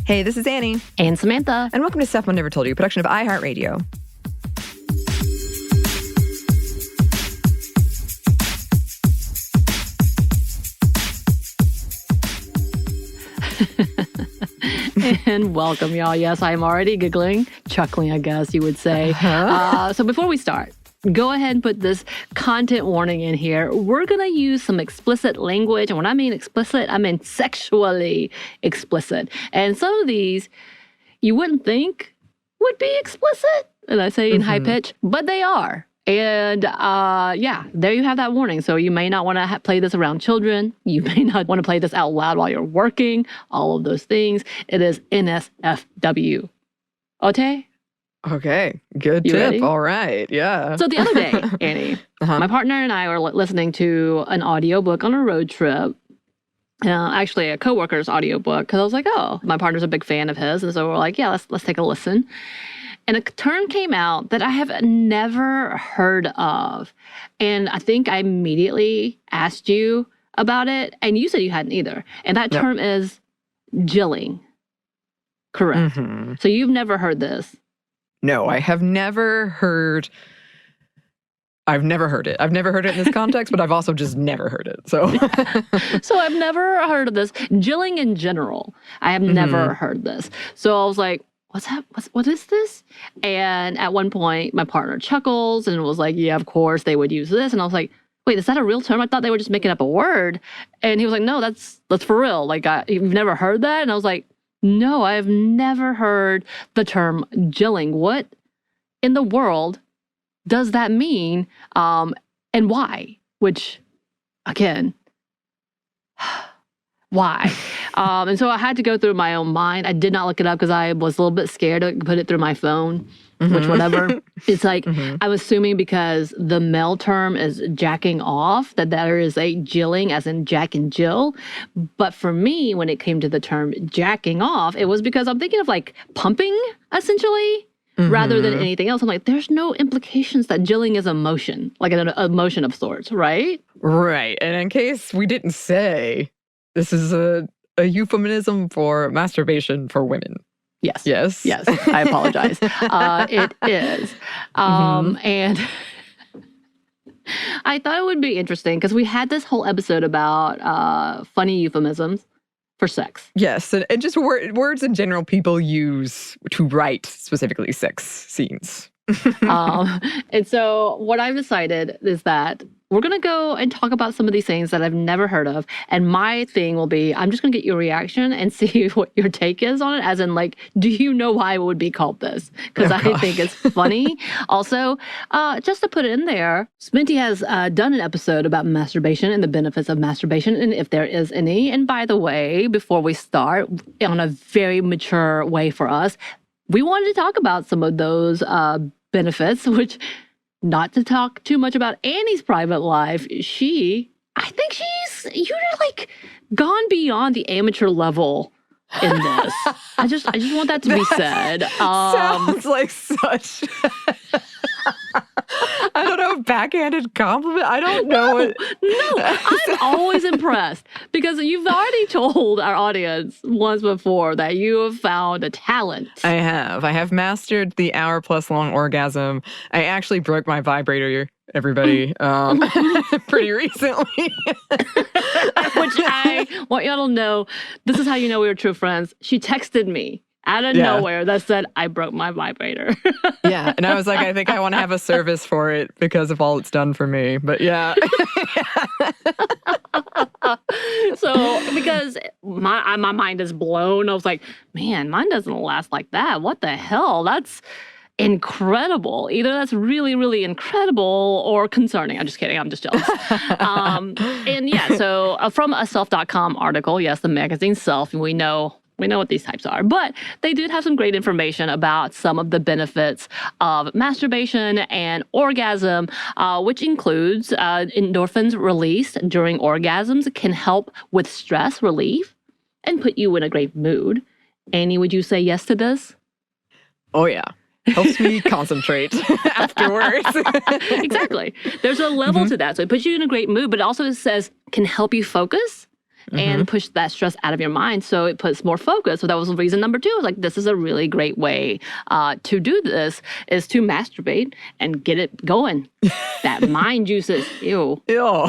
Hey, this is Annie. And Samantha. And welcome to Stuff Mom Never Told You, a production of iHeartRadio. And welcome, y'all. Yes, I'm already giggling, chuckling, I guess you would say. So before we start, go ahead and put this content warning in here. We're going to use some explicit language. And when I mean explicit, I mean sexually explicit. And some of these you wouldn't think would be explicit, and I say in high pitch, but they are. And yeah, there you have that warning. So you may not want to play this around children. You may not want to play this out loud while you're working. All of those things. It is NSFW. Okay? Okay, good You tip. ready? All right, yeah. So the other day, Annie, my partner and I were listening to an audiobook on a road trip. Actually, a coworker's audiobook, because I was like, oh, my partner's a big fan of his. And so we're like, yeah, let's take a listen. And a term came out that I have never heard of. And I think I immediately asked you about it, and you said you hadn't either. And that term is jilling. Correct. So you've never heard this. No, I have never heard... I've never heard it. I've never heard it in this context, but I've also just never heard it. So So I've never heard of this. Jilling in general, I have never heard this. So I was like, what is this? And at one point, my partner chuckles and was like, yeah, of course they would use this. And I was like, wait, is that a real term? I thought they were just making up a word. And he was like, no, that's for real. Like, you've never heard that? And I was like, no, I've never heard the term jilling. What in the world does that mean, and why? Which, again, why? And so I had to go through my own mind. I did not look it up because I was a little bit scared to put it through my phone, which whatever. It's like, I'm assuming because the male term is jacking off, that there is a jilling as in Jack and Jill. But for me, when it came to the term jacking off, it was because I'm thinking of like pumping, essentially. Rather than anything else. I'm like, there's no implications that jilling is emotion, like an emotion of sorts, right? Right. And in case we didn't say, this is a euphemism for masturbation for women. Yes. Yes. Yes. I apologize. It is. And I thought it would be interesting because we had this whole episode about funny euphemisms for sex. Yes, and just words in general people use to write specifically sex scenes. And so what I've decided is that we're going to go and talk about some of these things that I've never heard of. And my thing will be, I'm just going to get your reaction and see what your take is on it. As in, like, do you know why it would be called this? Because I think it's funny. Also, just to put it in there, Sminty has done an episode about masturbation and the benefits of masturbation and if there is any. And by the way, before we start, on a very mature way for us, we wanted to talk about some of those benefits, which... Not to talk too much about Annie's private life, I think you're like gone beyond the amateur level in this. I just want that to be said. Sounds like such... I don't know, backhanded compliment? I don't know. No, I'm always impressed because you've already told our audience once before that you have found a talent. I have mastered the hour-plus long orgasm. I actually broke my vibrator, everybody, pretty recently. Which I want y'all to know, this is how you know we were true friends. She texted me out of nowhere that said, I broke my vibrator. Yeah, and I was like, I think I want to have a service for it because of all it's done for me. But yeah. So, because my mind is blown. I was like, man, mine doesn't last like that. What the hell? That's incredible. Either that's really, really incredible or concerning. I'm just kidding. I'm just jealous. And yeah, so from a self.com article, yes, the magazine Self, we know what these types are. But they did have some great information about some of the benefits of masturbation and orgasm, which includes endorphins released during orgasms can help with stress relief and put you in a great mood. Annie, would you say yes to this? Oh, yeah. Helps me concentrate afterwards. Exactly. There's a level to that. So it puts you in a great mood, but it also says can help you focus and push that stress out of your mind so it puts more focus. So that was reason number 2. Like, this is a really great way to do this, is to masturbate and get it going. That mind juices. Ew. Ew.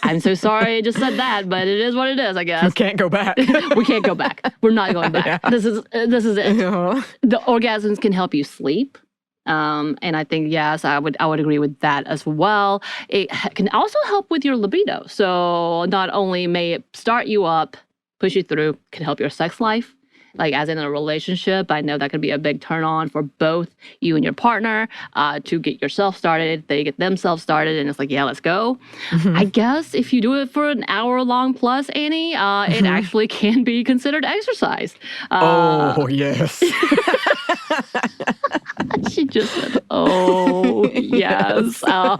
I'm so sorry I just said that, but it is what it is, I guess. You can't go back. We can't go back. We're not going back. Yeah. This is it. Uh-huh. The orgasms can help you sleep. And I think, yes, I would agree with that as well. It can also help with your libido. So not only may it start you up, push you through, can help your sex life. Like, as in a relationship, I know that could be a big turn on for both you and your partner to get yourself started. They get themselves started, and it's like, yeah, let's go. I guess if you do it for an hour long plus, Annie, it actually can be considered exercise. Oh, yes. She just said, oh, yes. I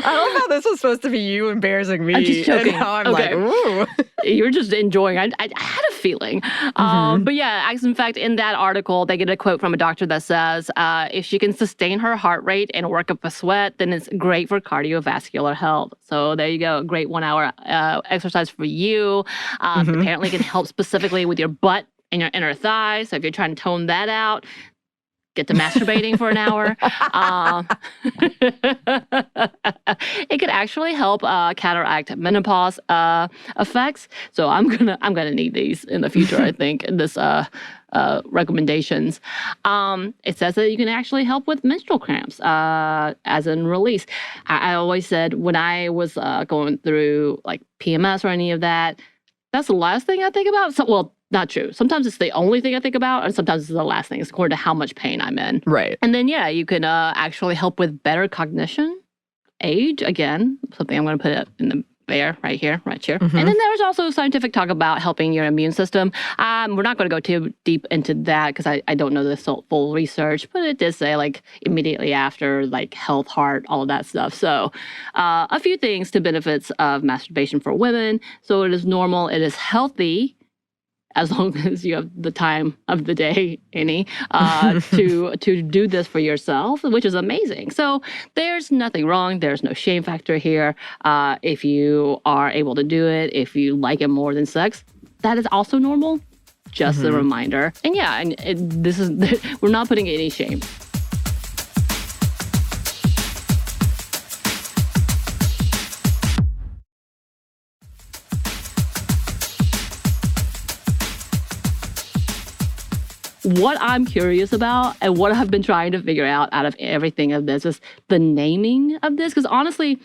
love how this was supposed to be you embarrassing me. I'm just joking. And how I'm Okay. like, ooh. You're just enjoying. I had a feeling. But yeah, in fact, in that article, they get a quote from a doctor that says, if she can sustain her heart rate and work up a sweat, then it's great for cardiovascular health. So there you go. Great 1 hour exercise for you. Apparently can help specifically with your butt and your inner thighs. So if you're trying to tone that out, get to masturbating for an hour. It could actually help counteract menopause effects. So I'm gonna need these in the future. I think in this recommendations. It says that you can actually help with menstrual cramps, as in release. I always said when I was going through like PMS or any of that, that's the last thing I think about. So, well, not true. Sometimes it's the only thing I think about, and sometimes it's the last thing. It's according to how much pain I'm in. Right. And then, yeah, you can actually help with better cognition, age, again, something I'm going to put it in the there, right here. And then there's also scientific talk about helping your immune system. We're not going to go too deep into that because I don't know the full research, but it did say like immediately after, like health, heart, all of that stuff. So a few things to benefits of masturbation for women. So it is normal. It is healthy, as long as you have the time of the day, Annie, to do this for yourself, which is amazing. So there's nothing wrong. There's no shame factor here. If you are able to do it, if you like it more than sex, that is also normal. Just a reminder. And yeah, this is we're not putting any shame. What I'm curious about and what I've been trying to figure out of everything of this is the naming of this. Because honestly,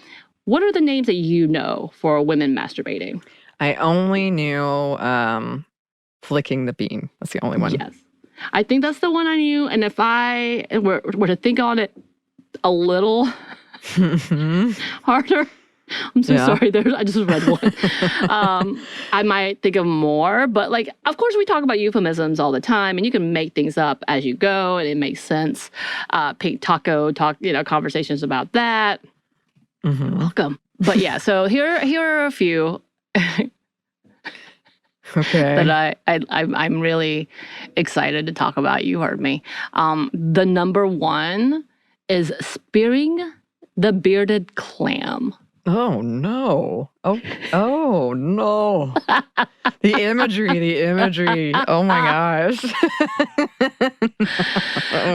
what are the names that you know for women masturbating? I only knew flicking the bean. That's the only one. Yes. I think that's the one I knew. And if I were to think on it a little harder, I'm so sorry. I just read one. I might think of more, but like, of course, we talk about euphemisms all the time, and you can make things up as you go, and it makes sense. Pink taco talk, conversations about that. You're welcome. But yeah, so here are a few. Okay. That I'm really excited to talk about. You heard me. The number one is spearing the bearded clam. Oh no. Oh no. The imagery. Oh my gosh.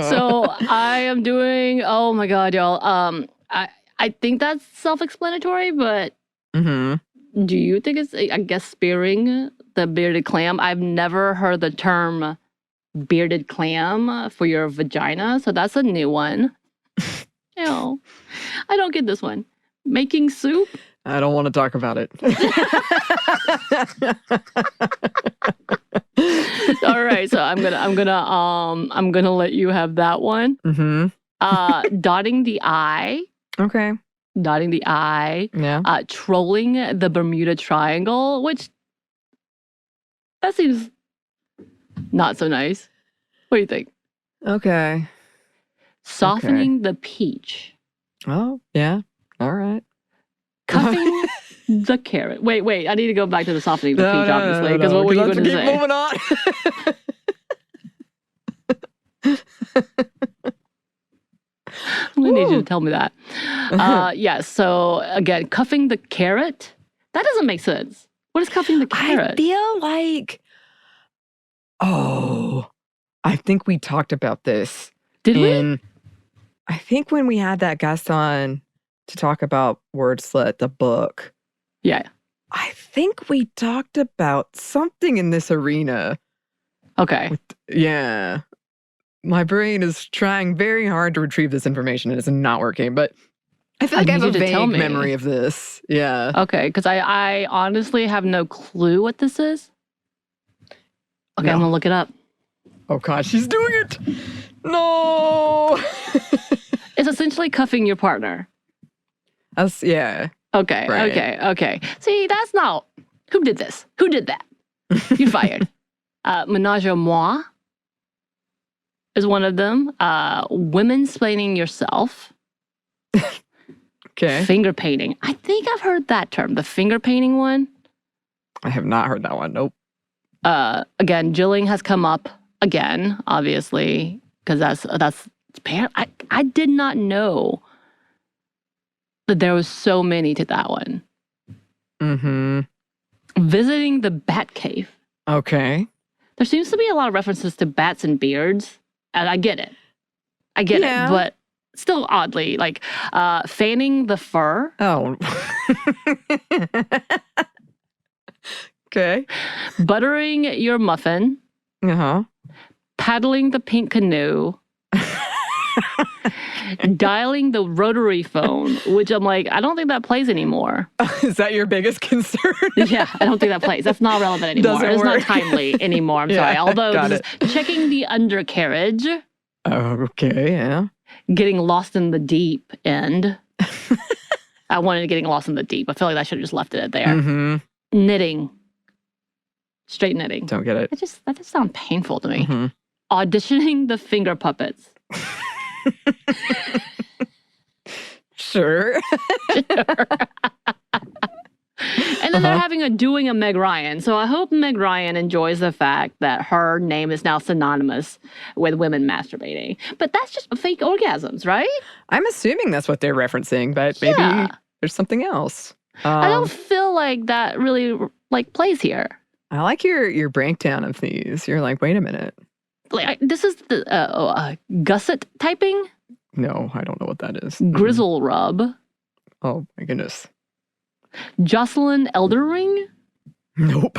So I am doing, oh my God, y'all. I think that's self-explanatory, but do you think it's, I guess, spearing the bearded clam? I've never heard the term bearded clam for your vagina, so that's a new one. I don't get this one. Making soup? I don't want to talk about it. All right, so I'm gonna let you have that one. Dotting the I. Okay. Dotting the I. Yeah. Trolling the Bermuda Triangle, which that seems not so nice. What do you think? Okay. Softening the peach. Oh, yeah. All right. Cuffing the carrot. Wait. I need to go back to the softening the peach, obviously. Because what were you going to say? Keep moving on. I'm need you to tell me that. Yes. So again, cuffing the carrot. That doesn't make sense. What is cuffing the carrot? I feel like, I think we talked about this. Did we? I think when we had that guest on to talk about Word Slut, the book. Yeah. I think we talked about something in this arena. Okay. Yeah. My brain is trying very hard to retrieve this information and it's not working, but I feel like I have a vague memory of this. Yeah. Okay, because I honestly have no clue what this is. Okay, I'm going to look it up. Oh, God, she's doing it. No. It's essentially cuffing your partner. Yeah. Okay, right. okay. See, that's not... Who did this? Who did that? You're fired. Menage a moi is one of them. Women-splaining yourself. Okay. Finger painting. I think I've heard that term. The finger painting one. I have not heard that one. Nope. Again, jilling has come up again, obviously, because that's. I did not know that there was so many to that one. Mm-hmm. Visiting the bat cave. Okay. There seems to be a lot of references to bats and beards, and I get it. It, but still oddly, like fanning the fur. Oh. Okay. Buttering your muffin. Uh-huh. Paddling the pink canoe. Dialing the rotary phone, which I'm like, I don't think that plays anymore. Is that your biggest concern? Yeah, I don't think that plays. That's not relevant anymore. It's not timely anymore. I'm sorry. Although this is checking the undercarriage. Okay, yeah. Getting lost in the deep end. I wanted getting lost in the deep. I feel like I should have just left it there. Mm-hmm. Knitting. Straight knitting. Don't get it. That just sounds painful to me. Mm-hmm. Auditioning the finger puppets. Sure. And then they're doing a Meg Ryan. So I hope Meg Ryan enjoys the fact that her name is now synonymous with women masturbating. But that's just fake orgasms, right? I'm assuming that's what they're referencing, but maybe there's something else. I don't feel like that really plays here. I like your breakdown of these. You're like, wait a minute. Like this is the gusset typing? No, I don't know what that is. Grizzle rub. Oh, my goodness. Jocelyn Eldering? Nope.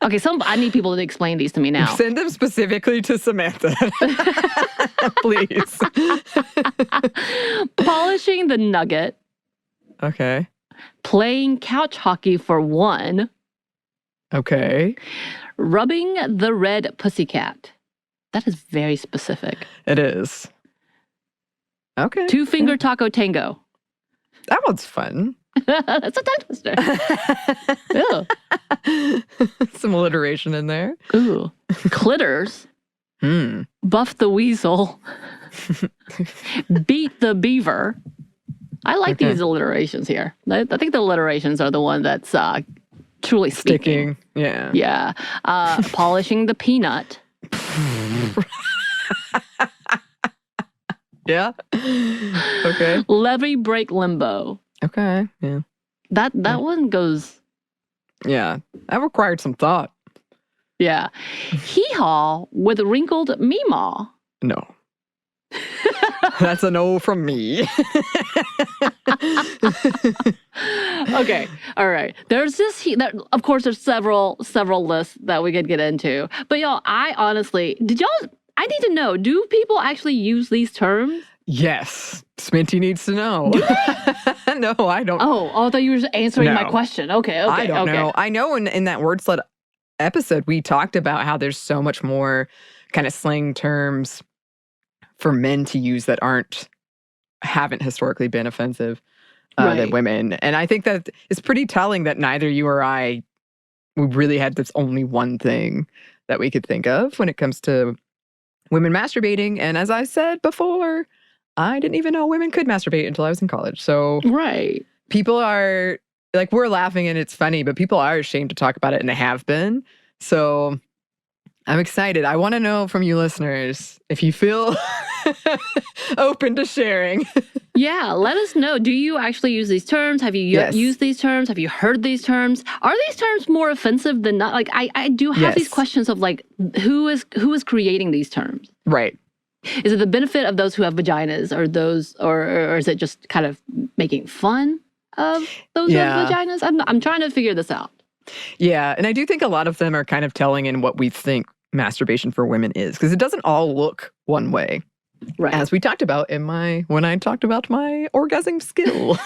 Okay, I need people to explain these to me now. Send them specifically to Samantha. Please. Polishing the nugget. Okay. Playing couch hockey for one. Okay. Rubbing the red pussycat. That is very specific. It is. Okay. Two-finger taco tango. That one's fun. That's a tongue twister. Ew. Some alliteration in there. Ooh. Clitters. Buff the weasel. Beat the beaver. I like these alliterations here. I think the alliterations are the one that's truly sticking. Yeah. Yeah. Polishing the peanut. Yeah. Okay. Levee break limbo. Okay. Yeah. That one goes. Yeah. That required some thought. Yeah. Hee-haw with wrinkled meemaw. No. That's a no from me. Okay. All right. There's this. Of course, there's several lists that we could get into. But y'all, I need to know, do people actually use these terms? Yes. Sminty needs to know. No, I don't. Oh, I thought you were just answering my question. Okay. I don't know. I know in that Word Slut episode, we talked about how there's so much more kind of slang terms for men to use that haven't historically been offensive than women. And I think that it's pretty telling that neither you or I, we really had this only one thing that we could think of when it comes to women masturbating. And as I said before, I didn't even know women could masturbate until I was in college. So people are like, we're laughing and it's funny, but people are ashamed to talk about it and they have been. So I'm excited. I want to know from you listeners if you feel open to sharing. Yeah, let us know. Do you actually use these terms? Have you used these terms? Have you heard these terms? Are these terms more offensive than not? Like, I do have these questions of like, who is creating these terms? Right. Is it the benefit of those who have vaginas, or those, or is it just kind of making fun of those who have vaginas? I'm trying to figure this out. Yeah, and I do think a lot of them are kind of telling in what we think masturbation for women is, because it doesn't all look one way. Right. As we talked about when I talked about my orgasm skill.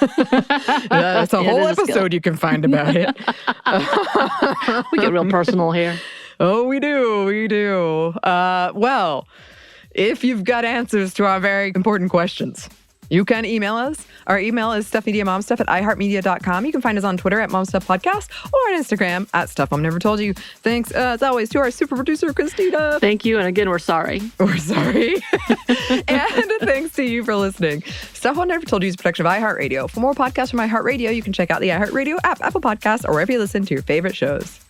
That's a whole episode you can find about it. We get real personal here. Oh, we do. Well, if you've got answers to our very important questions, you can email us. Our email is stuffmediamomstuff@iheartmedia.com. You can find us on Twitter @momstuffpodcast or on Instagram @stuffmomnevertoldyu. Thanks, as always, to our super producer, Christina. Thank you. And again, we're sorry. We're sorry. And thanks to you for listening. Stuff Mom Never Told You is a production of iHeartRadio. For more podcasts from iHeartRadio, you can check out the iHeartRadio app, Apple Podcasts, or wherever you listen to your favorite shows.